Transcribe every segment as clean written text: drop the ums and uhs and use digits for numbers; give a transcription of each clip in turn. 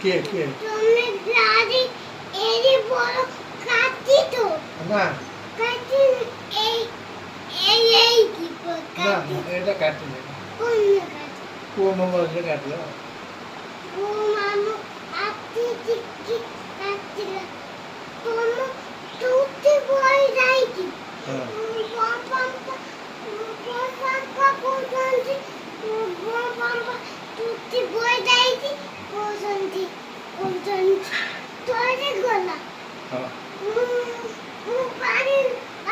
কে কে তুমি গাড়ি এরি বড় কাটি তো না কাটি এই কি না কাটি এটা কাটি না কোন কাটি কোন মজা কাটলো ও মামু আতি কি কাটি তুমি তুই বই যাইতি হ্যাঁ পাপা পাপা কোনটি পাপা তুই বই যাইতি কোনটি তোরে গলা হ্যাঁ পানি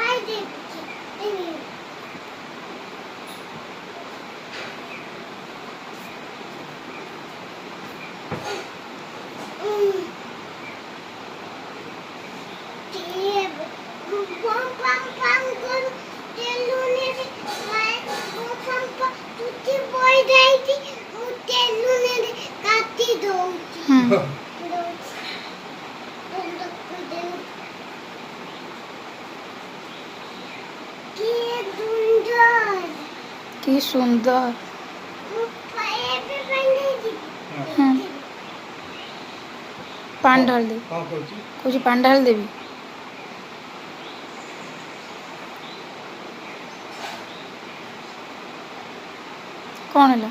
আই দেখছি কি সুন্দর। হ্যাঁ ପାଣି ଢାଳି ଦେବି କଣ କରୁଛି କହୁଛି ପାଣି ଢାଳି ଦେବି। କ'ଣ ହେଲା?